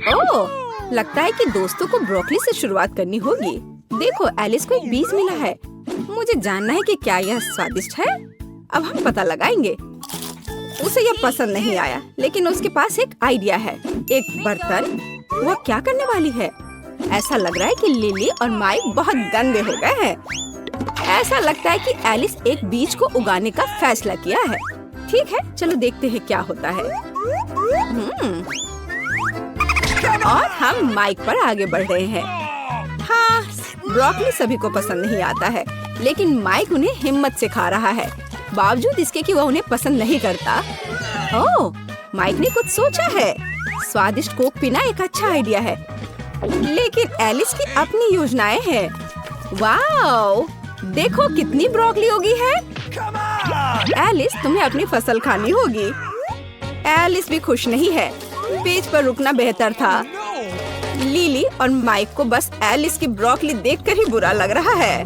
ओह, लगता है कि दोस्तों को ब्रोकली से शुरुआत करनी होगी। देखो, एलिस को एक बीज मिला है। मुझे जानना है कि क्या यह स्वादिष्ट है। अब हम पता लगाएंगे। उसे यह पसंद नहीं आया, लेकिन उसके पास एक आइडिया है। एक बर्तन। वह क्या करने वाली है? ऐसा लग रहा है कि लिली और माइक बहुत गंदे हो गए हैं। ऐसा लगता है कि एलिस एक बीज को उगाने का फैसला किया है। ठीक है, चलो देखते हैं क्या होता है। और हम माइक पर आगे बढ़ रहे हैं। हाँ, ब्रोकली सभी को पसंद नहीं आता है, लेकिन माइक उन्हें हिम्मत से खा रहा है, बावजूद इसके कि वह उन्हें पसंद नहीं करता। ओह, माइक ने कुछ सोचा है। स्वादिष्ट कोक पीना एक अच्छा आइडिया है, लेकिन एलिस की अपनी योजनाएं हैं। वाओ, देखो कितनी ब्रोकली उगी है। एलिस, तुम्हें अपनी फसल खानी होगी। एलिस भी खुश नहीं है। बीच पर रुकना बेहतर था। लिली और माइक को बस एलिस की ब्रोकली देखकर ही बुरा लग रहा है।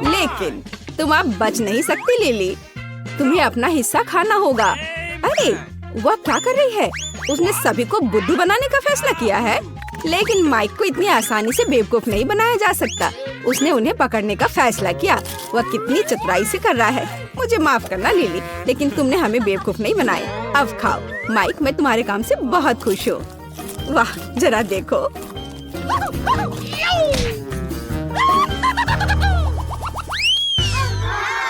लेकिन तुम अब बच नहीं सकती लिली, तुम्हें अपना हिस्सा खाना होगा। अरे, वह क्या कर रही है? उसने सभी को बुद्धू बनाने का फैसला किया है, लेकिन माइक को इतनी आसानी से बेवकूफ नहीं बनाया जा सकता। उसने उन्हें पकड़ने का फैसला किया। वह कितनी चतुराई से कर रहा है। मुझे माफ करना लिली, लेकिन तुमने हमें बेवकूफ नहीं बनाया। अब खाओ। माइक, मैं तुम्हारे काम से बहुत खुश हूँ। वाह, जरा देखो।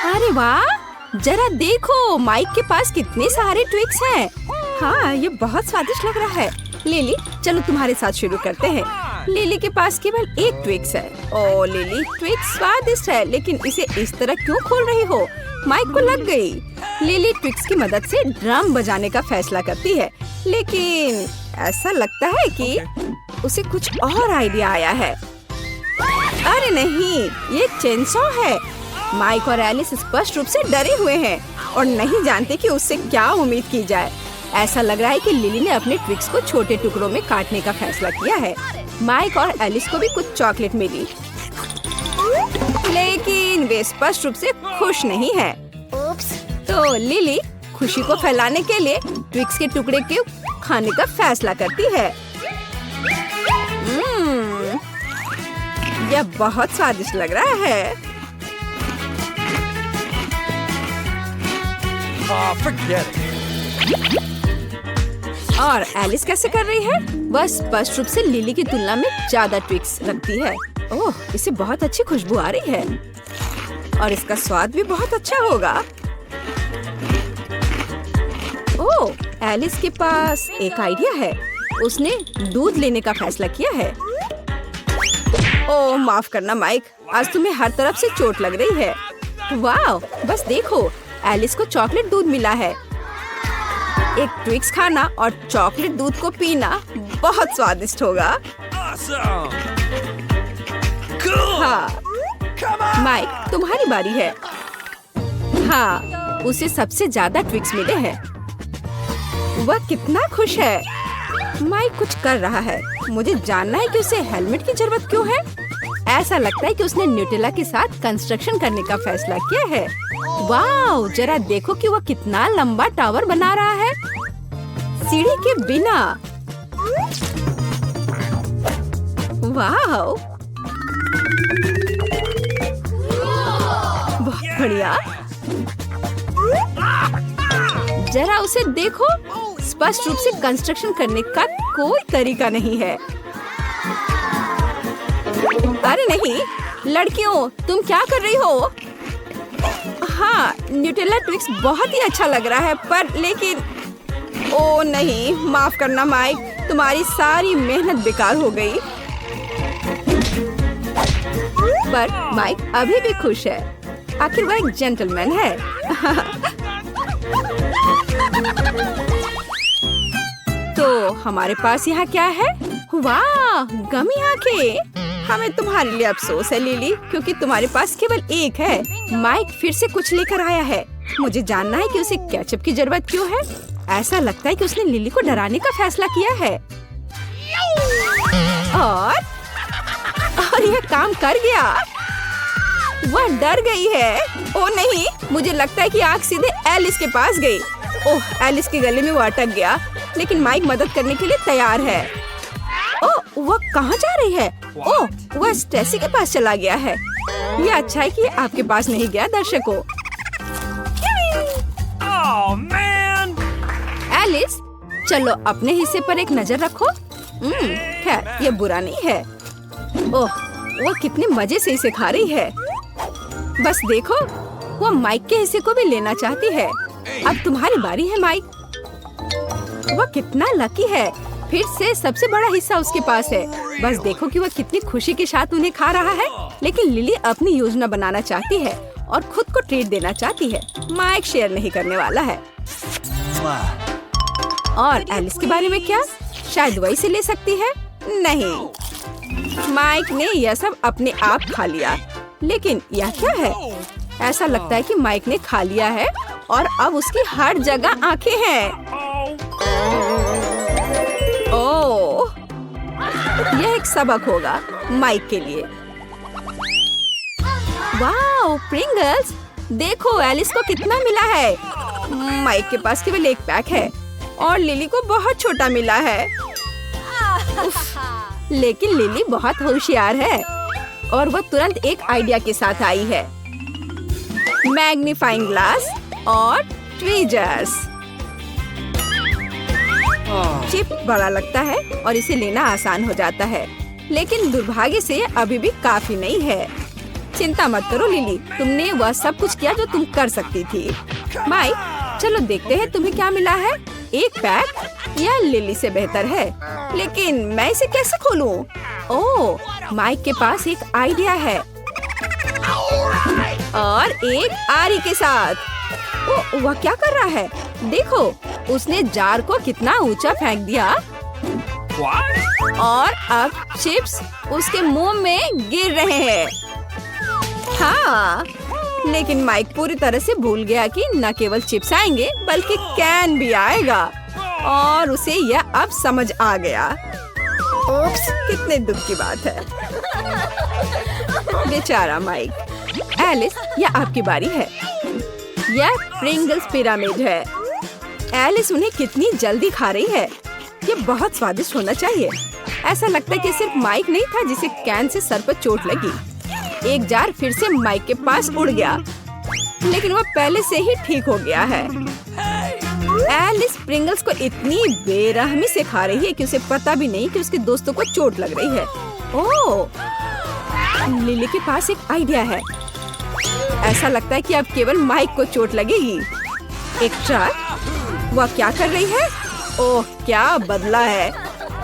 अरे वाह, जरा देखो, माइक के पास कितने सारे ट्विक्स हैं। हाँ, ये बहुत स्वादिष्ट लग रहा है। लिली, चलो तुम्हारे साथ शुरू करते हैं। लिली के पास केवल एक ट्विक्स है। ओह लिली, ट्विक्स स्वादिष्ट है, लेकिन इसे इस तरह क्यों खोल रही हो? माइक को लग गई। लिली ट्विक्स की मदद से ड्रम बजाने का फैसला करती है, लेकिन ऐसा लगता है कि उसे कुछ और आइडिया आया है। अरे नहीं, ये चेनसॉ है। माइक और एलिस स्पष्ट रूप से डरे हुए हैं और नहीं जानते कि उससे क्या उम्मीद की जाए। ऐसा लग रहा है कि लिली ने अपने ट्विक्स को छोटे टुकड़ों में काटने का फैसला किया है। माइक और एलिस को भी कुछ चॉकलेट मिली, लेकिन वे स्पष्ट रूप से खुश नहीं है। तो लिली खुशी को फैलाने के लिए ट्विक्स के टुकड़े के खाने का फैसला करती है। यह बहुत स्वादिष्ट लग रहा है। और एलिस कैसे कर रही है? वह स्पष्ट रूप से लिली की तुलना में ज्यादा ट्विक्स रखती है। ओह, इसे बहुत अच्छी खुशबू आ रही है और इसका स्वाद भी बहुत अच्छा होगा। ओह, एलिस के पास एक आइडिया है। उसने दूध लेने का फैसला किया है। ओह, माफ करना माइक, आज तुम्हें हर तरफ से चोट लग रही है। वाह, बस देखो, एलिस को चॉकलेट दूध मिला है। एक ट्विक्स खाना और चॉकलेट दूध को पीना बहुत स्वादिष्ट होगा। हाँ, माइक, तुम्हारी बारी है। हाँ, उसे सबसे ज्यादा ट्विक्स मिले हैं। वह कितना खुश है। माइक कुछ कर रहा है। मुझे जानना है कि उसे हेलमेट की जरूरत क्यों है। ऐसा लगता है कि उसने न्यूटेला के साथ कंस्ट्रक्शन करने का फैसला किया है। वाह, जरा देखो कि वह कितना लंबा टावर बना रहा है सीढ़ी के बिना। वाह, बहुत बढ़िया। जरा उसे देखो, स्पष्ट रूप से कंस्ट्रक्शन करने का कोई तरीका नहीं है। अरे नहीं, लड़कियों, तुम क्या कर रही हो? हाँ, न्यूटेला ट्विक्स बहुत ही अच्छा लग रहा है, पर लेकिन ओ नहीं, माफ करना माइक, तुम्हारी सारी मेहनत बेकार हो गई। पर माइक अभी भी खुश है। आखिर वह एक जेंटलमैन है। तो हमारे पास यहाँ क्या है? वाह, गमी आंखें। हमें तुम्हारे लिए अफसोस है लिली, क्योंकि तुम्हारे पास केवल एक है। माइक फिर से कुछ लेकर आया है। मुझे जानना है कि उसे केचप की जरूरत क्यों है। ऐसा लगता है कि उसने लिली को डराने का फैसला किया है। और यह काम कर गया। वह डर गई है। ओ नहीं, मुझे लगता है कि आंख सीधे एलिस के पास गई। ओह, एलिस के गले में वो अटक गया। लेकिन माइक मदद करने के लिए तैयार है। ओह, वह कहाँ जा रही है? ओह, वह स्टेसी के पास चला गया है। ये अच्छा है कि आपके पास नहीं गया दर्शकों। एलिस, चलो अपने हिस्से पर एक नजर रखो। खैर, ये बुरा नहीं है। ओह, वो कितने मजे से इसे खा रही है। बस देखो, वो माइक के हिस्से को भी लेना चाहती है। अब तुम्हारी बारी है माइक। वो कितना लकी है, फिर से सबसे बड़ा हिस्सा उसके पास है। बस देखो कि वह कितनी खुशी के साथ उन्हें खा रहा है। लेकिन लिली अपनी योजना बनाना चाहती है और खुद को ट्रीट देना चाहती है। माइक शेयर नहीं करने वाला है। और एलिस के बारे में क्या? शायद वही से ले सकती है। नहीं, माइक ने यह सब अपने आप खा लिया। लेकिन यह क्या है? ऐसा लगता है कि माइक ने खा लिया है और अब उसकी हर जगह आंखें हैं। ओह, यह एक सबक होगा माइक के लिए। Wow, Pringles! देखो एलिस को कितना मिला है। माइक के पास केवल एक पैक है और लिली को बहुत छोटा मिला है। लेकिन लिली बहुत होशियार है और वह तुरंत एक आइडिया के साथ आई है। मैग्नीफाइंग ग्लास और ट्वीजर्स। चिप बड़ा लगता है और इसे लेना आसान हो जाता है, लेकिन दुर्भाग्य से अभी भी काफी नहीं है। चिंता मत करो लिली, तुमने वह सब कुछ किया जो तुम कर सकती थी। माइक, चलो देखते हैं तुम्हें क्या मिला है। एक पैक या लिली से बेहतर है, लेकिन मैं इसे कैसे खोलूं? ओह, माइक के पास एक आइडिया है और एक आरी के साथ। ओह, वह क्या कर रहा है? देखो, उसने जार को कितना ऊंचा फेंक दिया और अब चिप्स उसके मुंह में गिर रहे हैं। हाँ, लेकिन माइक पूरी तरह से भूल गया कि न केवल चिप्स आएंगे बल्कि कैन भी आएगा और उसे यह अब समझ आ गया। ओप्स, कितने दुख की बात है। बेचारा माइक। एलिस, यह आपकी बारी है। यह प्रिंगल्स पिरामिड है। एलिस उन्हें कितनी जल्दी खा रही है। ये बहुत स्वादिष्ट होना चाहिए। ऐसा लगता है कि सिर्फ माइक नहीं था जिसे कैन से सर पर चोट लगी। एक जार फिर से माइक के पास उड़ गया, लेकिन वह पहले से ही ठीक हो गया है। एलिस प्रिंगल्स को इतनी बेरहमी से खा रही है कि उसे पता भी नहीं कि उसके दोस्तों को चोट लग रही है। ओह, लिली के पास एक आइडिया है। ऐसा लगता है कि अब केवल माइक को चोट लगेगी। एक ट्रक, वह क्या कर रही है? ओह, क्या बदला है।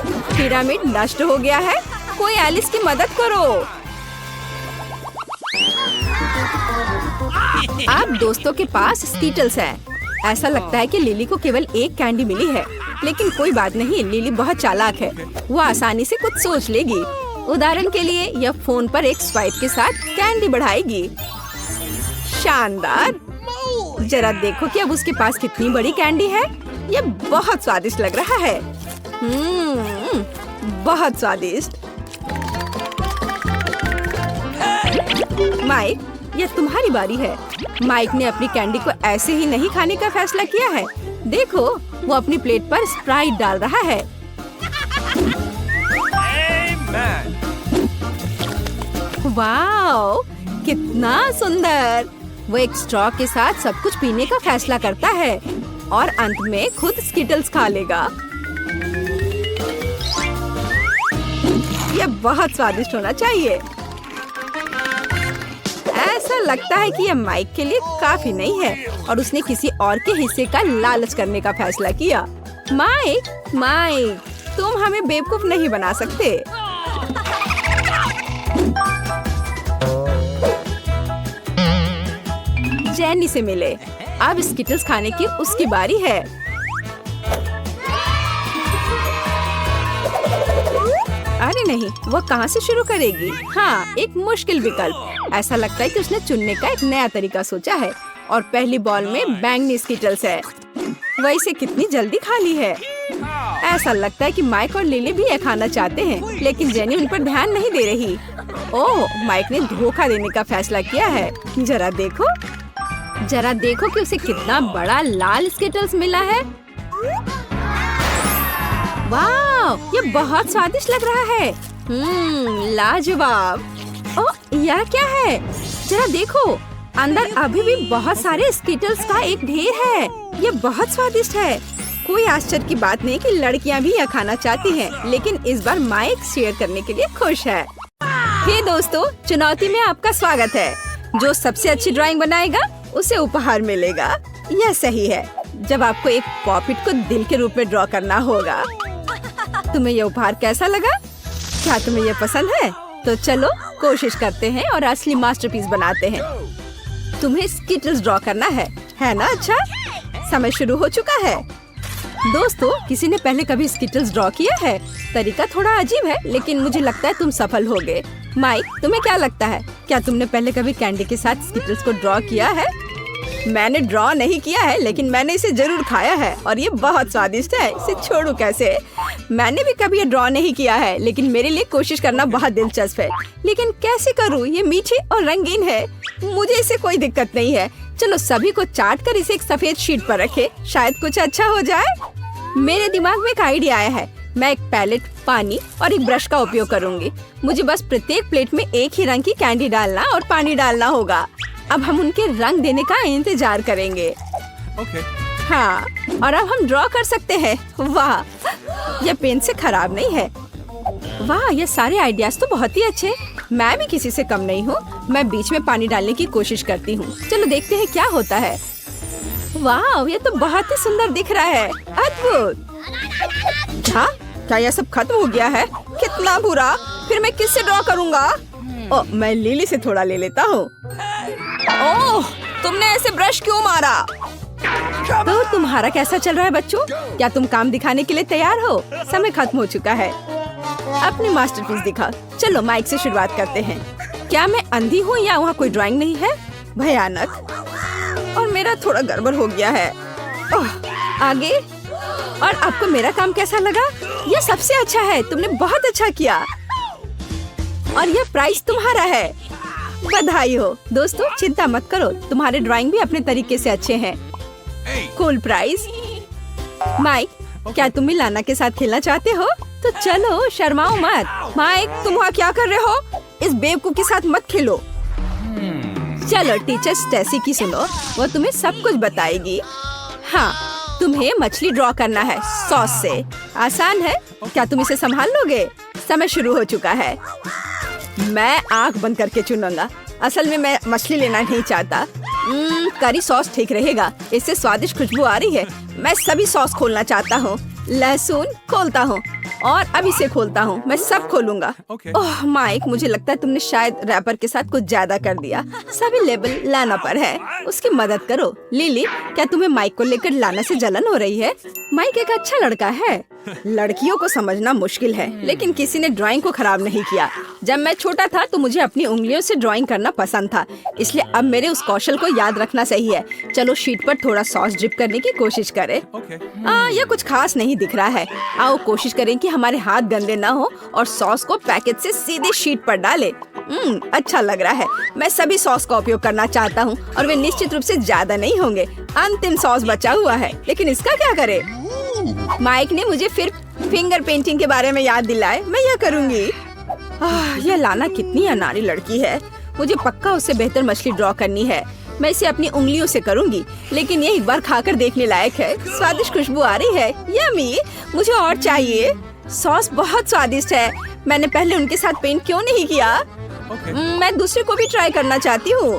पिरामिड नष्ट हो गया है। कोई एलिस की मदद करो। अब दोस्तों के पास स्कीटल्स है। ऐसा लगता है कि लिली को केवल एक कैंडी मिली है, लेकिन कोई बात नहीं, लिली बहुत चालाक है। वो आसानी से कुछ सोच लेगी। उदाहरण के लिए यह फोन पर एक स्वाइप के साथ कैंडी बढ़ाएगी। शानदार! जरा देखो कि अब उसके पास कितनी बड़ी कैंडी है। ये बहुत स्वादिष्ट लग रहा है। बहुत स्वादिष्ट। माइक, यह तुम्हारी बारी है। माइक ने अपनी कैंडी को ऐसे ही नहीं खाने का फैसला किया है। देखो, वो अपनी प्लेट पर स्प्राइट डाल रहा है। वाओ, कितना सुंदर! वो एक स्ट्रॉ के साथ सब कुछ पीने का फैसला करता है और अंत में खुद स्किटल्स खा लेगा। यह बहुत स्वादिष्ट होना चाहिए। ऐसा लगता है कि यह माइक के लिए काफी नहीं है और उसने किसी और के हिस्से का लालच करने का फैसला किया। माइक, तुम हमें बेवकूफ नहीं बना सकते। जेनी से मिले। अब स्किटल्स खाने की उसकी बारी है। अरे नहीं, वो कहाँ से शुरू करेगी? हाँ, एक मुश्किल विकल्प। ऐसा लगता है कि उसने चुनने का एक नया तरीका सोचा है और पहली बॉल में बैंगनी स्किटल्स है। वह इसे कितनी जल्दी खा ली है। ऐसा लगता है कि माइक और लिली भी यह खाना चाहते हैं, लेकिन जेनी उन पर ध्यान नहीं दे रही। ओह, माइक ने धोखा देने का फैसला किया है। जरा देखो कि उसे कितना बड़ा लाल स्किटल्स मिला है। वाह, ये बहुत स्वादिष्ट लग रहा है। लाजवाब। ओह, यह क्या है? जरा देखो, अंदर अभी भी बहुत सारे स्किटल्स का एक ढेर है। ये बहुत स्वादिष्ट है। कोई आश्चर्य की बात नहीं कि लड़कियां भी यह खाना चाहती हैं, लेकिन इस बार माइक शेयर करने के लिए खुश है। हे दोस्तों, चुनौती में आपका स्वागत है। जो सबसे अच्छी ड्राइंग बनाएगा उसे उपहार मिलेगा। यह सही है। जब आपको एक पॉपिट को दिल के रूप में ड्रॉ करना होगा। तुम्हें यह उपहार कैसा लगा? क्या तुम्हें यह पसंद है? तो चलो कोशिश करते हैं और असली मास्टरपीस बनाते हैं। तुम्हें स्किटल्स ड्रॉ करना है ना? अच्छा, समय शुरू हो चुका है। दोस्तों, किसी ने पहले कभी स्किटल्स ड्रॉ किया है? तरीका थोड़ा अजीब है, लेकिन मुझे लगता है तुम सफल होगे। माइक, तुम्हें क्या लगता है? क्या तुमने पहले कभी कैंडी के साथ स्किटल्स को ड्रॉ किया है? मैंने ड्रॉ नहीं किया है, लेकिन मैंने इसे जरूर खाया है और ये बहुत स्वादिष्ट है। इसे छोड़ू कैसे? मैंने भी कभी ये ड्रॉ नहीं किया है, लेकिन मेरे लिए कोशिश करना बहुत दिलचस्प है। लेकिन कैसे करूँ? ये मीठी और रंगीन है। मुझे इसे कोई दिक्कत नहीं है। चलो सभी को चाट कर इसे एक सफेद शीट पर रखे, शायद कुछ अच्छा हो जाए। मेरे दिमाग में एक आइडिया आया है। मैं एक पैलेट, पानी और एक ब्रश का उपयोग करूंगी। मुझे बस प्रत्येक प्लेट में एक ही रंग की कैंडी डालना और पानी डालना होगा। अब हम उनके रंग देने का इंतजार करेंगे। हाँ, और अब हम ड्रॉ कर सकते हैं। वाह, यह पेन से खराब नहीं है। वाह, ये सारे आइडियाज तो बहुत ही अच्छे। मैं भी किसी से कम नहीं हूँ। मैं बीच में पानी डालने की कोशिश करती हूँ। चलो देखते हैं क्या होता है। वाह, ये तो बहुत ही सुंदर दिख रहा है। अद्भुत। हाँ, क्या यह सब खत्म हो गया है? कितना बुरा। फिर मैं किससे ड्रॉ करूँगा? ओह, मैं लिली से थोड़ा ले लेता हूँ। ओह, तुमने ऐसे ब्रश क्यों मारा? तो तुम्हारा कैसा चल रहा है बच्चों? क्या तुम काम दिखाने के लिए तैयार हो? समय खत्म हो चुका है। अपनी मास्टरपीस दिखा। चलो माइक से शुरुआत करते हैं। क्या मैं अंधी हूँ या वहाँ कोई ड्राइंग नहीं है? भयानक। और मेरा थोड़ा गड़बड़ हो गया है। ओह, आगे। और आपको मेरा काम कैसा लगा? यह सबसे अच्छा है। तुमने बहुत अच्छा किया और यह प्राइज तुम्हारा है। बधाई हो। दोस्तों, चिंता मत करो, तुम्हारे ड्राइंग भी अपने तरीके से अच्छे हैं। Cool prize. माइक, क्या तुम भी लाना के साथ खेलना चाहते हो? तो चलो, शर्माओ मत। माइक, तुम वहाँ क्या कर रहे हो? इस बेवकूफ के साथ मत खेलो। चलो टीचर स्टेसी की सुनो, वो तुम्हें सब कुछ बताएगी। हाँ, तुम्हें मछली ड्रॉ करना है सॉस से। आसान है। क्या तुम इसे संभाल लोगे? समय शुरू हो चुका है। मैं आंख बंद करके चुनूंगा। असल में मैं मछली लेना नहीं चाहता। करी सॉस ठीक रहेगा। इससे स्वादिष्ट खुशबू आ रही है। मैं सभी सॉस खोलना चाहता हूँ। लहसुन खोलता हूँ और अब इसे खोलता हूँ। मैं सब खोलूंगा। ओह माइक, मुझे लगता है तुमने शायद रैपर के साथ कुछ ज्यादा कर दिया। सभी लेबल लाना पर है। उसकी मदद करो। लिली, क्या तुम्हें माइक को लेकर लाना से जलन हो रही है? माइक एक अच्छा लड़का है। लड़कियों को समझना मुश्किल है, लेकिन किसी ने ड्राइंग को खराब नहीं किया। जब मैं छोटा था तो मुझे अपनी उंगलियों से ड्राइंग करना पसंद था, इसलिए अब मेरे उस कौशल को याद रखना सही है। चलो शीट पर थोड़ा सॉस ड्रिप करने की कोशिश करें। यह कुछ खास नहीं दिख रहा है। आओ कोशिश करें कि हमारे हाथ गंदे न हो और सॉस को पैकेट से सीधे शीट पर डालें। अच्छा लग रहा है। मैं सभी सॉस का उपयोग करना चाहता हूँ और वे निश्चित रूप से ज्यादा नहीं होंगे। अंतिम सॉस बचा हुआ है, लेकिन इसका क्या करें? माइक ने मुझे फिर फिंगर पेंटिंग के बारे में याद दिलाए। मैं यह करूँगी। यह लाना कितनी अनाड़ी लड़की है। मुझे पक्का उससे बेहतर मछली ड्रॉ करनी है। मैं इसे अपनी उंगलियों से करूँगी, लेकिन ये एक बार खाकर देखने लायक है। स्वादिष्ट खुशबू आ रही है। यम्मी, मुझे और चाहिए। सॉस बहुत स्वादिष्ट है। मैंने पहले उनके साथ पेंट क्यों नहीं किया? मैं दूसरे को भी ट्राई करना चाहती हूँ।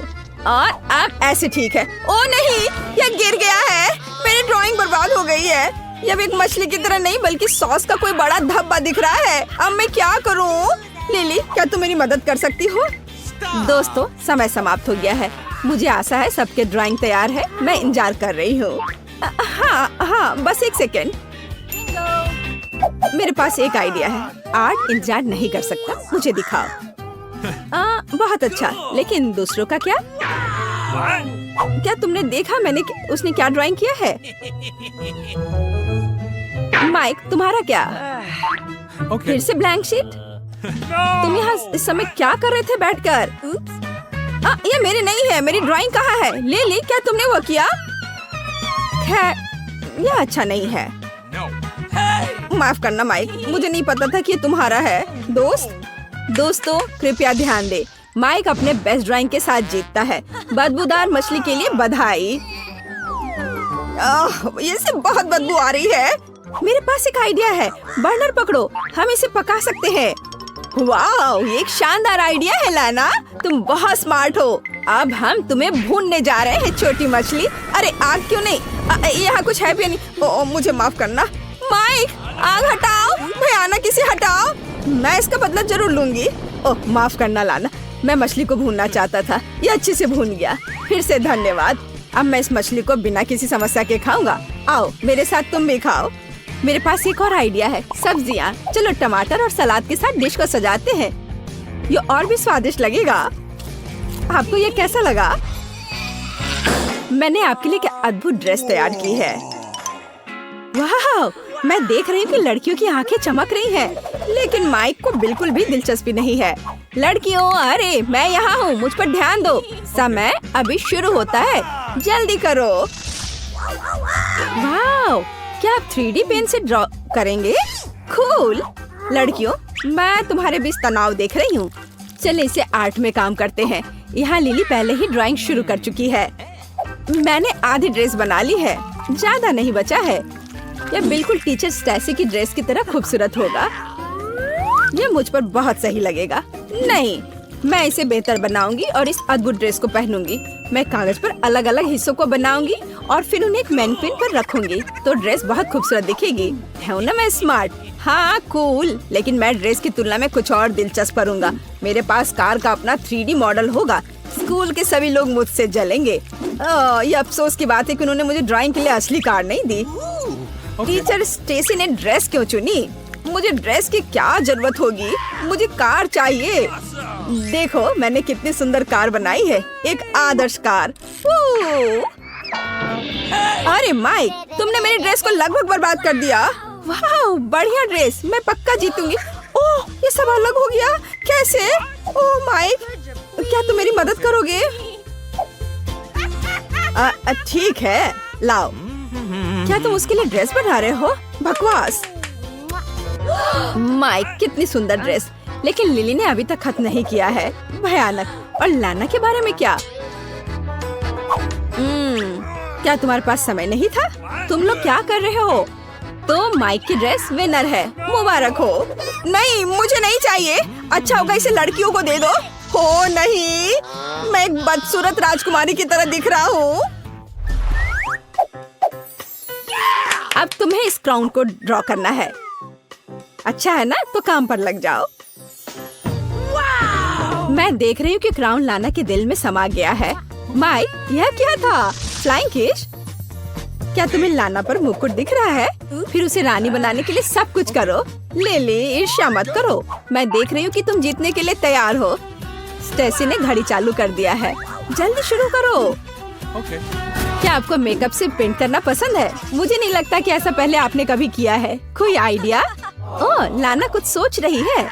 और अब ऐसे ठीक है। ओ नहीं, यह गिर गया है। मेरी ड्राइंग बर्बाद हो गई है। यह एक मछली की तरह नहीं बल्कि सॉस का कोई बड़ा धब्बा दिख रहा है। अब मैं क्या करूँ? लिली, क्या तुम मेरी मदद कर सकती हो? दोस्तों, समय समाप्त हो गया है। मुझे आशा है सबके ड्राइंग तैयार है। मैं इंतजार कर रही हूँ। हाँ, बस एक सेकेंड। मेरे पास एक आइडिया है। आर्ट इंतजार नहीं कर सकता, मुझे दिखाओ। बहुत अच्छा, लेकिन दूसरों का क्या? क्या तुमने देखा उसने क्या ड्राइंग किया है? माइक, तुम्हारा क्या? फिर से ब्लैंक शीट? तुम यहाँ इस समय क्या कर रहे थे बैठकर? ये मेरी नहीं है। मेरी ड्राइंग कहाँ है? लिली, क्या तुमने वो किया? खैर, यह अच्छा नहीं है। माफ करना माइक, मुझे नहीं पता था कि ये तुम्हारा है। दोस्तों कृपया ध्यान दे, माइक अपने बेस्ट ड्राइंग के साथ जीतता है। बदबूदार मछली के लिए बधाई। ये से बहुत बदबू आ रही है। मेरे पास एक आइडिया है, बर्नर पकड़ो, हम इसे पका सकते हैं। वाह, ये एक शानदार आइडिया है लाना, तुम बहुत स्मार्ट हो। अब हम तुम्हें भूनने जा रहे हैं छोटी मछली। अरे आग क्यों नहीं, यहाँ कुछ है भी नहीं। मुझे माफ करना माइक, आग हटाओ, भयानक इसे हटाओ, मैं इसका बदला जरूर लूंगी। ओह माफ करना लाना, मैं मछली को भूनना चाहता था, ये अच्छे से भून गया। फिर से धन्यवाद। अब मैं इस मछली को बिना किसी समस्या के खाऊंगा। आओ मेरे साथ तुम भी खाओ। मेरे पास एक और आइडिया है, सब्जियाँ। चलो टमाटर और सलाद के साथ डिश को सजाते हैं, ये और भी स्वादिष्ट लगेगा। आपको ये कैसा लगा? मैंने आपके लिए क्या अद्भुत ड्रेस तैयार की है। वाह, मैं देख रही हूँ कि लड़कियों की आंखें चमक रही हैं, लेकिन माइक को बिल्कुल भी दिलचस्पी नहीं है। लड़कियों, अरे मैं यहाँ हूँ, मुझ पर ध्यान दो, समय अभी शुरू होता है, जल्दी करो। वाह, क्या आप 3D पेन से ड्रॉ करेंगे? कूल। लड़कियों, मैं तुम्हारे बीच तनाव देख रही हूँ, चले इसे आर्ट में काम करते हैं। यहाँ लिली पहले ही ड्राइंग शुरू कर चुकी है। मैंने आधी ड्रेस बना ली है, ज्यादा नहीं बचा है। यह बिल्कुल टीचर स्टैसी की ड्रेस की तरह खूबसूरत होगा। यह मुझ पर बहुत सही लगेगा। नहीं, मैं इसे बेहतर बनाऊंगी और इस अद्भुत ड्रेस को पहनूंगी। मैं कागज पर अलग अलग हिस्सों को बनाऊंगी और फिर उन्हें एक मैनीक्विन पर रखूंगी, तो ड्रेस बहुत खूबसूरत दिखेगी। है ना मैं स्मार्ट? हाँ कूल, लेकिन मैं ड्रेस की तुलना में कुछ और दिलचस्प करूंगा। मेरे पास कार का अपना 3D मॉडल होगा। स्कूल के सभी लोग मुझसे जलेंगे। ये अफसोस की बात है कि उन्होंने मुझे ड्राइंग के लिए असली कार नहीं दी। टीचर स्टेसी ने ड्रेस क्यों चुनी? मुझे ड्रेस की क्या जरूरत होगी, मुझे कार चाहिए। देखो मैंने कितनी सुंदर कार बनाई है, एक आदर्श कार। अरे माइक, तुमने मेरी ड्रेस को लगभग बर्बाद कर दिया। वाह, बढ़िया ड्रेस, मैं पक्का जीतूंगी। ओह, ये सब अलग हो गया, कैसे? ओह माइक, क्या तुम मेरी मदद करोगे? ठीक है, लाओ। क्या तुम उसके लिए ड्रेस बना रहे हो? बकवास। माइक, कितनी सुंदर ड्रेस, लेकिन लिली ने अभी तक खत्म नहीं किया है। भयानक। और लाना के बारे में क्या? क्या तुम्हारे पास समय नहीं था? तुम लोग क्या कर रहे हो? तो माइक की ड्रेस विनर है, मुबारक हो। नहीं, मुझे नहीं चाहिए। अच्छा होगा इसे लड़कियों को दे दो। हो नहीं, मैं एक बदसूरत राजकुमारी की तरह दिख रहा हूँ। अब तुम्हें इस क्राउन को ड्रॉ करना है। अच्छा है ना, तो काम पर लग जाओ। मैं देख रही हूँ कि क्राउन लाना के दिल में समा गया है। माइक, यह क्या था? फ्लाइंग किश? क्या तुम्हें लाना पर मुकुट दिख रहा है? फिर उसे रानी बनाने के लिए सब कुछ करो। लिली, ईर्ष्या मत करो, मैं देख रही हूँ कि तुम जीतने के लिए तैयार हो। स्टेसी ने घड़ी चालू कर दिया है, जल्दी शुरू करो। क्या आपको मेकअप से पेंट करना पसंद है? मुझे नहीं लगता कि ऐसा पहले आपने कभी किया है। कोई आइडिया? ओह, लाना कुछ सोच रही है।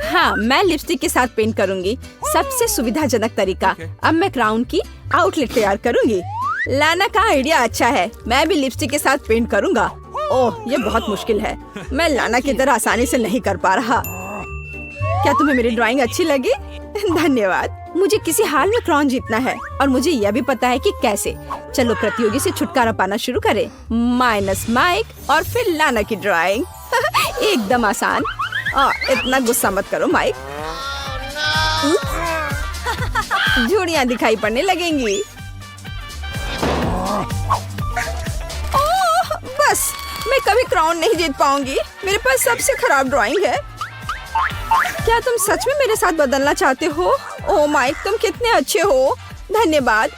हाँ, मैं लिपस्टिक के साथ पेंट करूंगी, सबसे सुविधाजनक तरीका। अब मैं क्राउन की आउटलेट तैयार करूंगी। लाना का आइडिया अच्छा है, मैं भी लिपस्टिक के साथ पेंट करूंगा। ओह, ये बहुत मुश्किल है, मैं लाना की तरह आसानी से नहीं कर पा रहा। क्या तुम्हें मेरी ड्राइंग अच्छी लगी? धन्यवाद। मुझे किसी हाल में क्राउन जीतना है और मुझे यह भी पता है कि कैसे। चलो प्रतियोगी से छुटकारा पाना शुरू करें। माइनस माइक और फिर लाना की ड्राइंग। एकदम आसान। इतना गुस्सा मत करो माइक, झुर्रियाँ दिखाई पड़ने लगेंगी। ओह, बस मैं कभी क्राउन नहीं जीत पाऊंगी, मेरे पास सबसे खराब ड्राइंग है। क्या तुम सच में मेरे साथ बदलना चाहते हो? ओह माइक, तुम कितने अच्छे हो, धन्यवाद।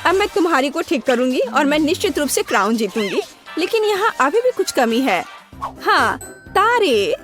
अब मैं तुम्हारी को ठीक करूंगी और मैं निश्चित रूप से क्राउन जीतूंगी, लेकिन यहाँ अभी भी कुछ कमी है। हाँ, तारे।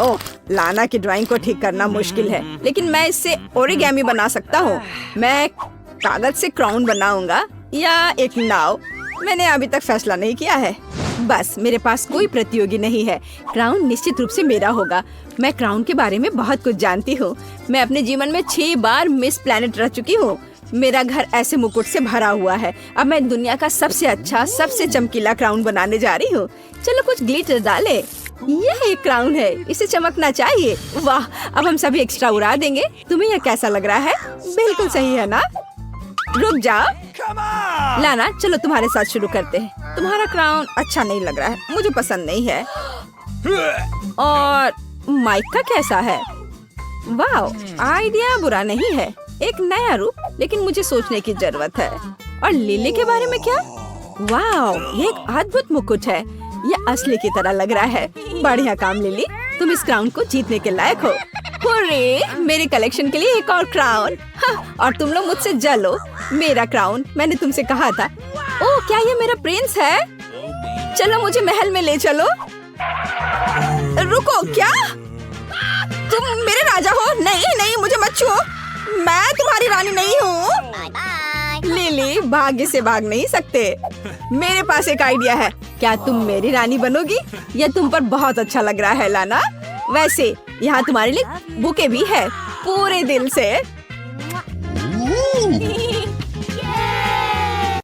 ओह, लाना की ड्राइंग को ठीक करना मुश्किल है, लेकिन मैं इससे ओरिगेमी बना सकता हूँ। मैं कागज से क्राउन बनाऊंगा या एक नाव, मैंने अभी तक फैसला नहीं किया है। बस मेरे पास कोई प्रतियोगी नहीं है, क्राउन निश्चित रूप से मेरा होगा। मैं क्राउन के बारे में बहुत कुछ जानती हूँ। मैं अपने जीवन में 6 बार मिस प्लेनेट रह चुकी हूँ। मेरा घर ऐसे मुकुट से भरा हुआ है। अब मैं दुनिया का सबसे अच्छा, सबसे चमकीला क्राउन बनाने जा रही हूँ। चलो कुछ ग्लिटर डाले। यह एक क्राउन है, इसे चमकना चाहिए। वाह, अब हम सभी एक्स्ट्रा उड़ा देंगे। तुम्हें यह कैसा लग रहा है? बिल्कुल सही है ना? रुक जाओ लाना, चलो तुम्हारे साथ शुरू करते हैं। तुम्हारा क्राउन अच्छा नहीं लग रहा है, मुझे पसंद नहीं है। और माइक का कैसा है? वाह, आइडिया बुरा नहीं है, एक नया रूप, लेकिन मुझे सोचने की जरूरत है। और लिली के बारे में क्या? वाह, ये एक अद्भुत मुकुट है, ये असली की तरह लग रहा है। बढ़िया काम लिली, तुम इस क्राउन को जीतने के लायक हो। हुर्रे, मेरे कलेक्शन के लिए एक और क्राउन। हाँ, और तुम लोग मुझसे जलो। मेरा क्राउन, मैंने तुमसे कहा था। ओह, क्या ये मेरा प्रिंस है? चलो मुझे महल में ले चलो। रुको, क्या तुम मेरे राजा हो? नहीं नहीं, मुझे मत छुओ, मैं तुम्हारी रानी नहीं हूँ। लिली, भाग्य से भाग नहीं सकते। मेरे पास एक आइडिया है, क्या तुम मेरी रानी बनोगी? यह तुम पर बहुत अच्छा लग रहा है लाना। वैसे यहाँ तुम्हारे लिए बुके भी है, पूरे दिल से।